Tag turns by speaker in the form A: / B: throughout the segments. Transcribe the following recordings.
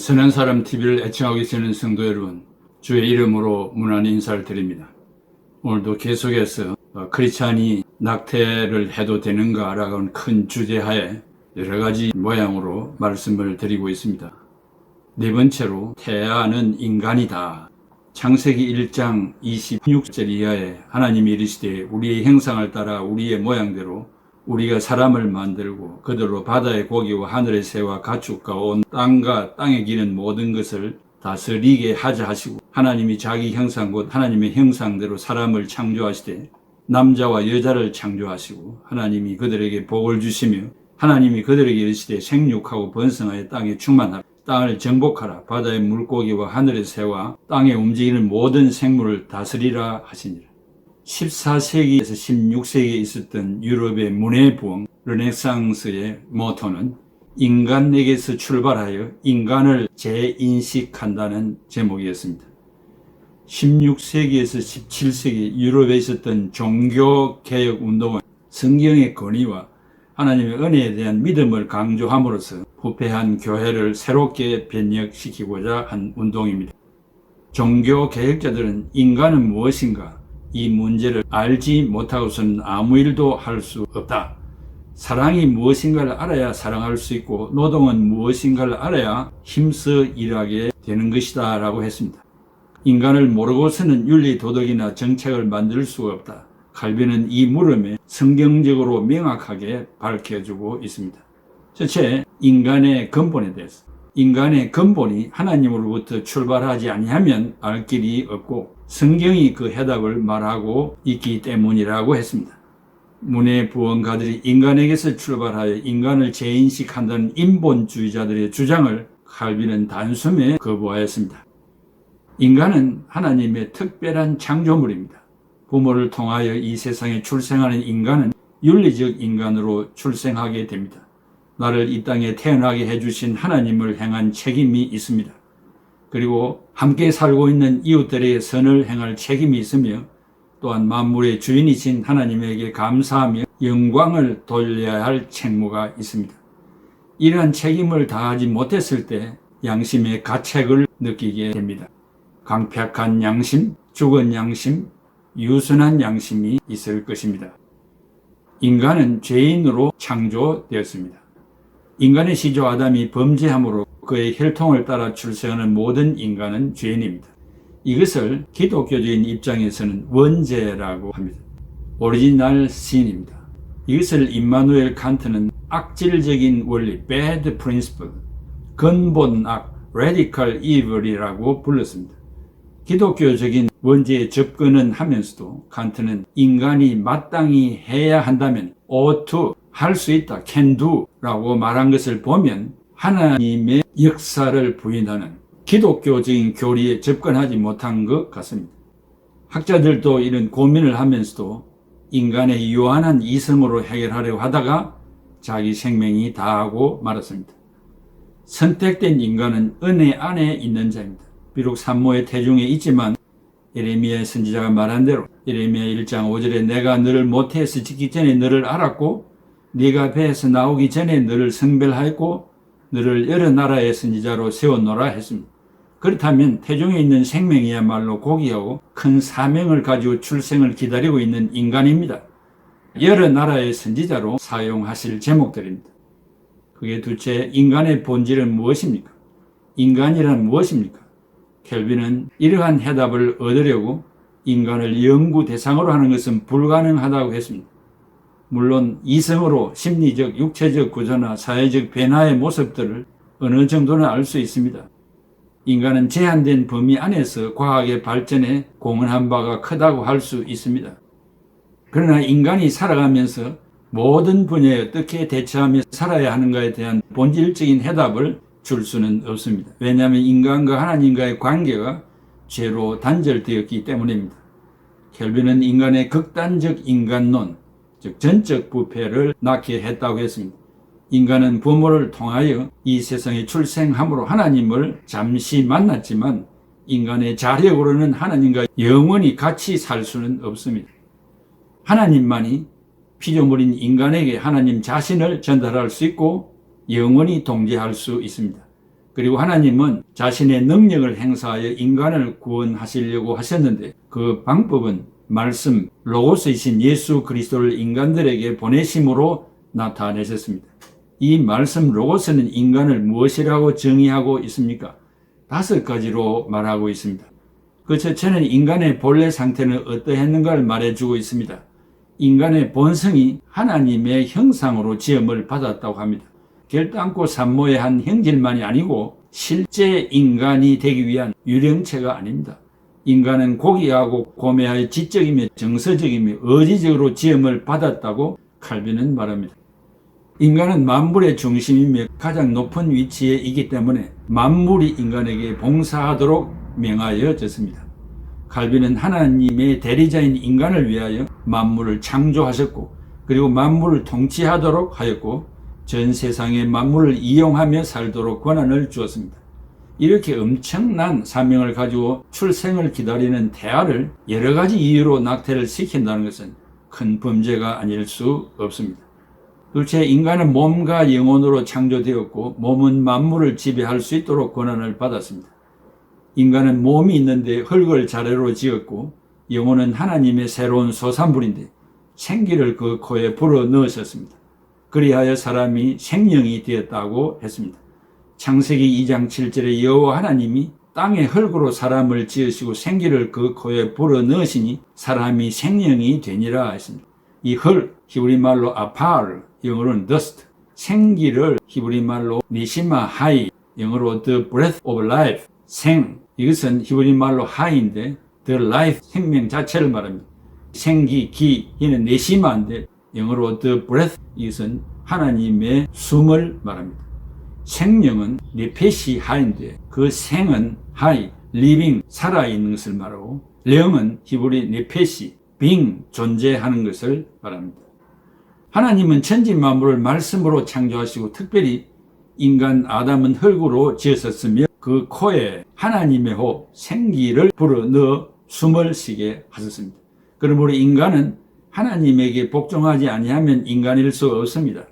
A: 선한 사람 TV를 애청하고 계시는 성도 여러분, 주의 이름으로 문안 인사를 드립니다. 오늘도 계속해서 크리스찬이 낙태를 해도 되는가라고 하는 큰 주제하에 여러 가지 모양으로 말씀을 드리고 있습니다. 네 번째로 태아는 인간이다. 창세기 1장 26절 이하에 하나님이 이르시되 우리의 형상을 따라 우리의 모양대로 우리가 사람을 만들고 그들로 바다의 고기와 하늘의 새와 가축과 온 땅과 땅에 기는 모든 것을 다스리게 하자 하시고, 하나님이 자기 형상 곧 하나님의 형상대로 사람을 창조하시되 남자와 여자를 창조하시고, 하나님이 그들에게 복을 주시며 하나님이 그들에게 이르시되 생육하고 번성하여 땅에 충만하라. 땅을 정복하라. 바다의 물고기와 하늘의 새와 땅에 움직이는 모든 생물을 다스리라 하시니라. 14세기에서 16세기에 있었던 유럽의 문해부흥 르네상스의 모토는 인간에게서 출발하여 인간을 재인식한다는 제목이었습니다. 16세기에서 17세기 유럽에 있었던 종교개혁 운동은 성경의 권위와 하나님의 은혜에 대한 믿음을 강조함으로써 부패한 교회를 새롭게 변혁시키고자 한 운동입니다. 종교개혁자들은 인간은 무엇인가? 이 문제를 알지 못하고서는 아무 일도 할 수 없다. 사랑이 무엇인가를 알아야 사랑할 수 있고 노동은 무엇인가를 알아야 힘써 일하게 되는 것이다 라고 했습니다. 인간을 모르고서는 윤리, 도덕이나 정책을 만들 수가 없다. 칼빈은 이 물음에 성경적으로 명확하게 밝혀주고 있습니다. 첫째, 인간의 근본에 대해서. 인간의 근본이 하나님으로부터 출발하지 아니하면 알 길이 없고 성경이 그 해답을 말하고 있기 때문이라고 했습니다. 문해부흥가들이 인간에게서 출발하여 인간을 재인식한다는 인본주의자들의 주장을 칼빈은 단숨에 거부하였습니다. 인간은 하나님의 특별한 창조물입니다. 부모를 통하여 이 세상에 출생하는 인간은 윤리적 인간으로 출생하게 됩니다. 나를 이 땅에 태어나게 해주신 하나님을 향한 책임이 있습니다. 그리고 함께 살고 있는 이웃들에게 선을 행할 책임이 있으며 또한 만물의 주인이신 하나님에게 감사하며 영광을 돌려야 할 책무가 있습니다. 이러한 책임을 다하지 못했을 때 양심의 가책을 느끼게 됩니다. 강팍한 양심, 죽은 양심, 유순한 양심이 있을 것입니다. 인간은 죄인으로 창조되었습니다. 인간의 시조 아담이 범죄함으로 그의 혈통을 따라 출생하는 모든 인간은 죄인입니다. 이것을 기독교적인 입장에서는 원죄라고 합니다. 오리지널 신입니다. 이것을 임마누엘 칸트는 악질적인 원리, bad principle, 근본 악, radical evil이라고 불렀습니다. 기독교적인 원죄에 접근은 하면서도 칸트는 인간이 마땅히 해야 한다면 ought to, 할 수 있다, can do 라고 말한 것을 보면 하나님의 역사를 부인하는 기독교적인 교리에 접근하지 못한 것 같습니다. 학자들도 이런 고민을 하면서도 인간의 유한한 이성으로 해결하려고 하다가 자기 생명이 다하고 말았습니다. 선택된 인간은 은혜 안에 있는 자입니다. 비록 산모의 태중에 있지만 예레미야 선지자가 말한 대로 예레미야 1장 5절에 내가 너를 모태에서 짓기 전에 너를 알았고 네가 배에서 나오기 전에 너를 성별하였고 너를 여러 나라의 선지자로 세웠노라 했습니다. 그렇다면 태중에 있는 생명이야말로 고귀하고 큰 사명을 가지고 출생을 기다리고 있는 인간입니다. 여러 나라의 선지자로 사용하실 제목들입니다. 그게 둘째, 인간의 본질은 무엇입니까? 인간이란 무엇입니까? 켈빈은 이러한 해답을 얻으려고 인간을 연구 대상으로 하는 것은 불가능하다고 했습니다. 물론 이성으로 심리적, 육체적 구조나 사회적 변화의 모습들을 어느 정도는 알 수 있습니다. 인간은 제한된 범위 안에서 과학의 발전에 공헌한 바가 크다고 할 수 있습니다. 그러나 인간이 살아가면서 모든 분야에 어떻게 대처하며 살아야 하는가에 대한 본질적인 해답을 줄 수는 없습니다. 왜냐하면 인간과 하나님과의 관계가 죄로 단절되었기 때문입니다. 켈빈은 인간의 극단적 인간론, 즉 전적 부패를 낳게 했다고 했습니다. 인간은 부모를 통하여 이 세상에 출생함으로 하나님을 잠시 만났지만 인간의 자력으로는 하나님과 영원히 같이 살 수는 없습니다. 하나님만이 피조물인 인간에게 하나님 자신을 전달할 수 있고 영원히 동제할 수 있습니다. 그리고 하나님은 자신의 능력을 행사하여 인간을 구원하시려고 하셨는데 그 방법은 말씀, 로고스이신 예수 그리스도를 인간들에게 보내심으로 나타내셨습니다. 이 말씀 로고스는 인간을 무엇이라고 정의하고 있습니까? 5가지로 말하고 있습니다. 그 첫째는 인간의 본래 상태는 어떠했는가를 말해주고 있습니다. 인간의 본성이 하나님의 형상으로 지음을 받았다고 합니다. 결단코 산모의 한 형질만이 아니고 실제 인간이 되기 위한 유령체가 아닙니다. 인간은 고귀하고 고매하여 지적이며 정서적이며 의지적으로 지음을 받았다고 칼빈은 말합니다. 인간은 만물의 중심이며 가장 높은 위치에 있기 때문에 만물이 인간에게 봉사하도록 명하여졌습니다. 칼빈은 하나님의 대리자인 인간을 위하여 만물을 창조하셨고 그리고 만물을 통치하도록 하였고 전 세상의 만물을 이용하며 살도록 권한을 주었습니다. 이렇게 엄청난 사명을 가지고 출생을 기다리는 태아를 여러 가지 이유로 낙태를 시킨다는 것은 큰 범죄가 아닐 수 없습니다. 둘째, 인간은 몸과 영혼으로 창조되었고 몸은 만물을 지배할 수 있도록 권한을 받았습니다. 인간은 몸이 있는데 흙을 자료로 지었고 영혼은 하나님의 새로운 소산물인데 생기를 그 코에 불어 넣으셨습니다. 그리하여 사람이 생명이 되었다고 했습니다. 창세기 2장 7절에 여호와 하나님이 땅의 흙으로 사람을 지으시고 생기를 그 코에 불어 넣으시니 사람이 생명이 되니라 했습니다. 이 흙, 히브리 말로 아파르, 영어로는 dust, 생기를 히브리 말로 니시마 하이, 영어로 the breath of life, 생, 이것은 히브리 말로 하이인데 the life, 생명 자체를 말합니다. 생기, 기, 이는 네시마인데 영어로 the breath, 이것은 하나님의 숨을 말합니다. 생명은 네페시 하인데 그 생은 하이, living, 살아있는 것을 말하고 령은 히브리 네페시, being, 존재하는 것을 말합니다. 하나님은 천지 만물을 말씀으로 창조하시고 특별히 인간 아담은 흙으로 지었었으며 그 코에 하나님의 호흡, 생기를 불어넣어 숨을 쉬게 하셨습니다. 그러므로 인간은 하나님에게 복종하지 아니하면 인간일 수 없습니다.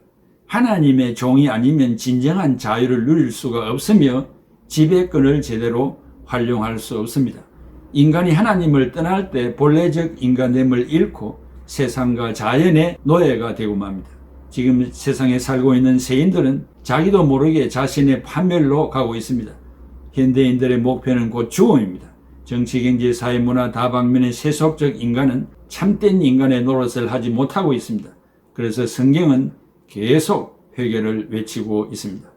A: 하나님의 종이 아니면 진정한 자유를 누릴 수가 없으며 지배권을 제대로 활용할 수 없습니다. 인간이 하나님을 떠날 때 본래적 인간됨을 잃고 세상과 자연의 노예가 되고 맙니다. 지금 세상에 살고 있는 세인들은 자기도 모르게 자신의 파멸로 가고 있습니다. 현대인들의 목표는 곧 죽음입니다. 정치, 경제, 사회, 문화 다방면의 세속적 인간은 참된 인간의 노릇을 하지 못하고 있습니다. 그래서 성경은 계속 회개를 외치고 있습니다.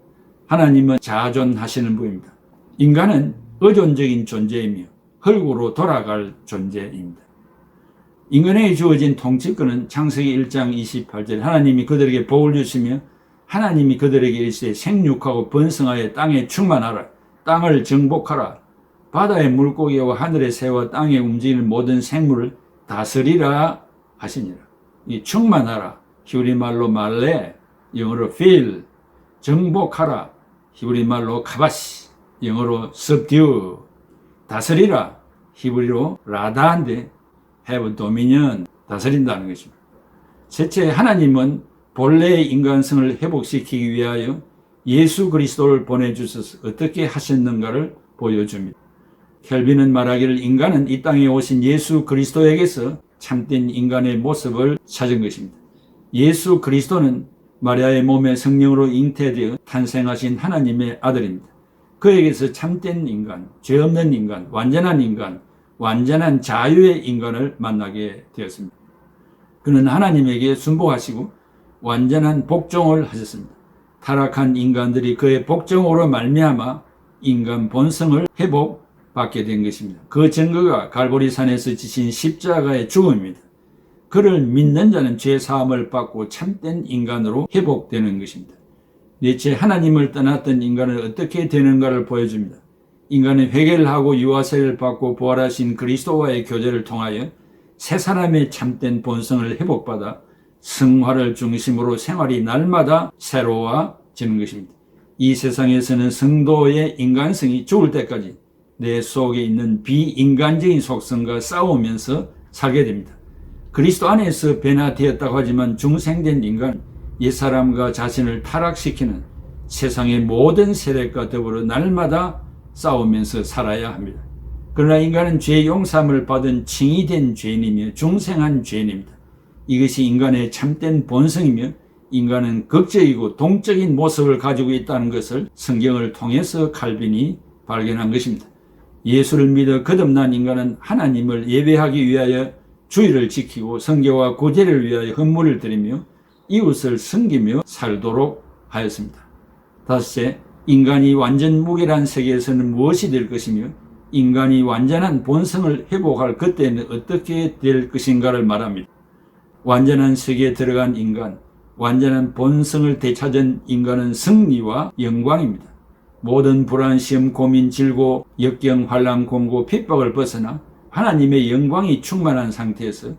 A: 하나님은 자존하시는 분입니다. 인간은 의존적인 존재이며 흙으로 돌아갈 존재입니다. 인간에게 주어진 통치권은 창세기 1장 28절 하나님이 그들에게 복을 주시며 하나님이 그들에게 이르시되 생육하고 번성하여 땅에 충만하라. 땅을 정복하라. 바다의 물고기와 하늘의 새와 땅에 움직이는 모든 생물을 다스리라 하시니라. 이 충만하라. 히브리 말로 말레, 영어로 fill, 정복하라. 히브리 말로 카바시, 영어로 subdue, 다스리라. 히브리로 라다인데 have dominion, 다스린다는 것입니다. 셋째, 하나님은 본래의 인간성을 회복시키기 위하여 예수 그리스도를 보내주셔서 어떻게 하셨는가를 보여줍니다. 켈빈은 말하기를 인간은 이 땅에 오신 예수 그리스도에게서 참된 인간의 모습을 찾은 것입니다. 예수 그리스도는 마리아의 몸에 성령으로 잉태되어 탄생하신 하나님의 아들입니다. 그에게서 참된 인간, 죄 없는 인간, 완전한 자유의 인간을 만나게 되었습니다. 그는 하나님에게 순복하시고 완전한 복종을 하셨습니다. 타락한 인간들이 그의 복종으로 말미암아 인간 본성을 회복받게 된 것입니다. 그 증거가 갈보리산에서 지신 십자가의 죽음입니다. 그를 믿는 자는 죄 사함을 받고 참된 인간으로 회복되는 것입니다. 넷째, 하나님을 떠났던 인간은 어떻게 되는가를 보여줍니다. 인간은 회개를 하고 유아세를 받고 부활하신 그리스도와의 교제를 통하여 새 사람의 참된 본성을 회복받아 성화를 중심으로 생활이 날마다 새로워지는 것입니다. 이 세상에서는 성도의 인간성이 죽을 때까지 내 속에 있는 비인간적인 속성과 싸우면서 살게 됩니다. 그리스도 안에서 변화되었다고 하지만 중생된 인간, 옛사람과 자신을 타락시키는 세상의 모든 세력과 더불어 날마다 싸우면서 살아야 합니다. 그러나 인간은 죄 용서함을 받은 칭의된 죄인이며 중생한 죄인입니다. 이것이 인간의 참된 본성이며 인간은 극적이고 동적인 모습을 가지고 있다는 것을 성경을 통해서 칼빈이 발견한 것입니다. 예수를 믿어 거듭난 인간은 하나님을 예배하기 위하여 주의를 지키고 성경과 구제를 위하여 헌물을 드리며 이웃을 섬기며 살도록 하였습니다. 다섯째, 인간이 완전 무결한 세계에서는 무엇이 될 것이며 인간이 완전한 본성을 회복할 그때는 어떻게 될 것인가를 말합니다. 완전한 세계에 들어간 인간, 완전한 본성을 되찾은 인간은 승리와 영광입니다. 모든 불안, 시험, 고민, 질고, 역경, 환난, 공고, 핍박을 벗어나 하나님의 영광이 충만한 상태에서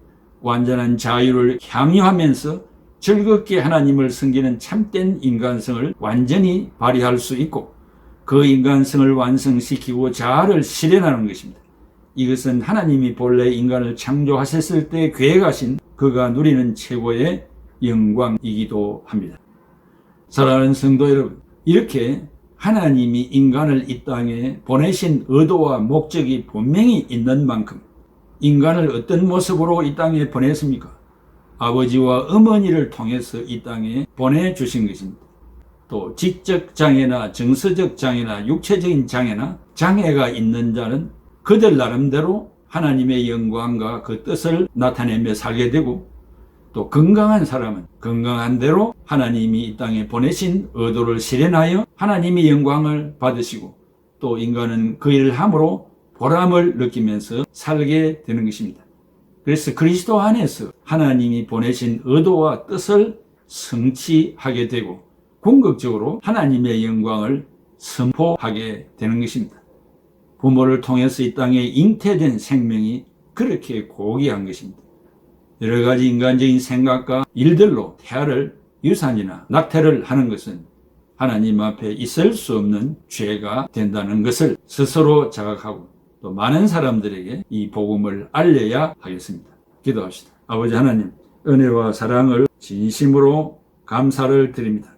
A: 완전한 자유를 향유하면서 즐겁게 하나님을 섬기는 참된 인간성을 완전히 발휘할 수 있고 그 인간성을 완성시키고 자아를 실현하는 것입니다. 이것은 하나님이 본래 인간을 창조하셨을 때 계획하신 그가 누리는 최고의 영광이기도 합니다. 사랑하는 성도 여러분, 이렇게 하나님이 인간을 이 땅에 보내신 의도와 목적이 분명히 있는 만큼 인간을 어떤 모습으로 이 땅에 보냈습니까? 아버지와 어머니를 통해서 이 땅에 보내주신 것입니다. 또 지적 장애나 정서적 장애나 육체적인 장애나 장애가 있는 자는 그들 나름대로 하나님의 영광과 그 뜻을 나타내며 살게 되고 또 건강한 사람은 건강한 대로 하나님이 이 땅에 보내신 의도를 실현하여 하나님의 영광을 받으시고 또 인간은 그 일을 함으로 보람을 느끼면서 살게 되는 것입니다. 그래서 그리스도 안에서 하나님이 보내신 의도와 뜻을 성취하게 되고 궁극적으로 하나님의 영광을 선포하게 되는 것입니다. 부모를 통해서 이 땅에 잉태된 생명이 그렇게 고귀한 것입니다. 여러 가지 인간적인 생각과 일들로 태아를 유산이나 낙태를 하는 것은 하나님 앞에 있을 수 없는 죄가 된다는 것을 스스로 자각하고 또 많은 사람들에게 이 복음을 알려야 하겠습니다. 기도합시다. 아버지 하나님, 은혜와 사랑을 진심으로 감사를 드립니다.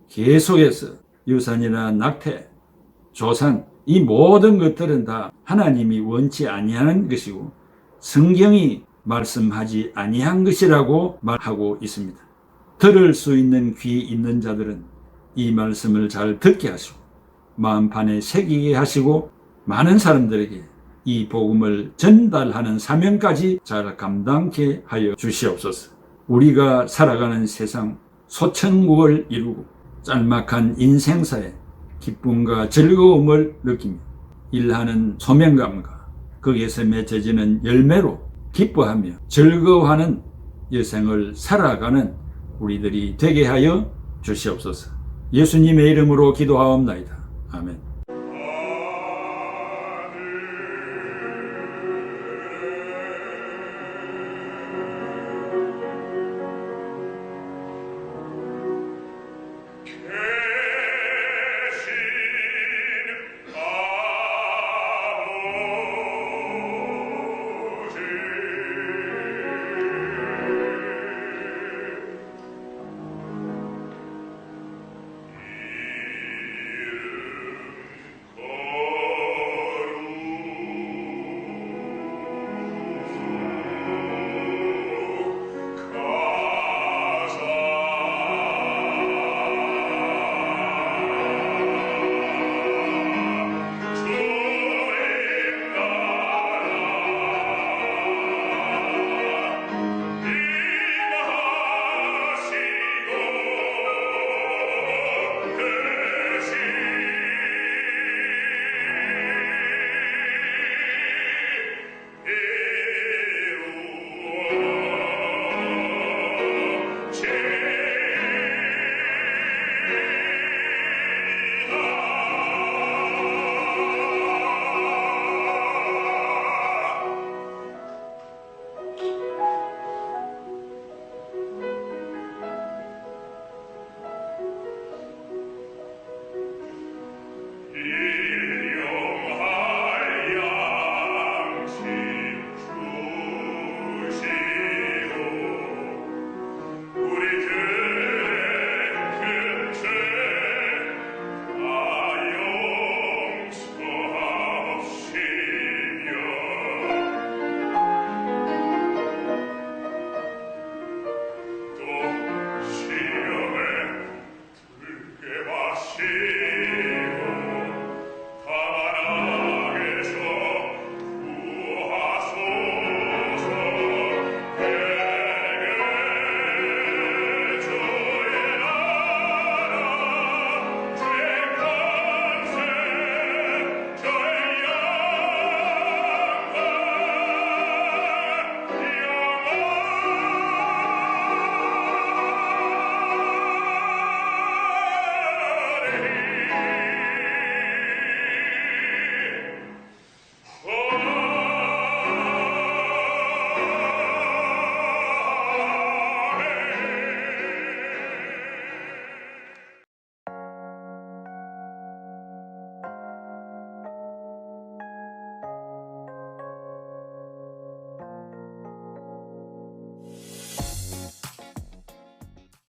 A: 계속해서 유산이나 낙태, 조산, 이 모든 것들은 다 하나님이 원치 아니하는 것이고 성경이 말씀하지 아니한 것이라고 말하고 있습니다. 들을 수 있는 귀 있는 자들은 이 말씀을 잘 듣게 하시고 마음판에 새기게 하시고 많은 사람들에게 이 복음을 전달하는 사명까지 잘 감당케 하여 주시옵소서. 우리가 살아가는 세상 소천국을 이루고 짤막한 인생사에 기쁨과 즐거움을 느끼며 일하는 소명감과 거기에서 맺어지는 열매로 기뻐하며 즐거워하는 여생을 살아가는 우리들이 되게 하여 주시옵소서. 예수님의 이름으로 기도하옵나이다. 아멘.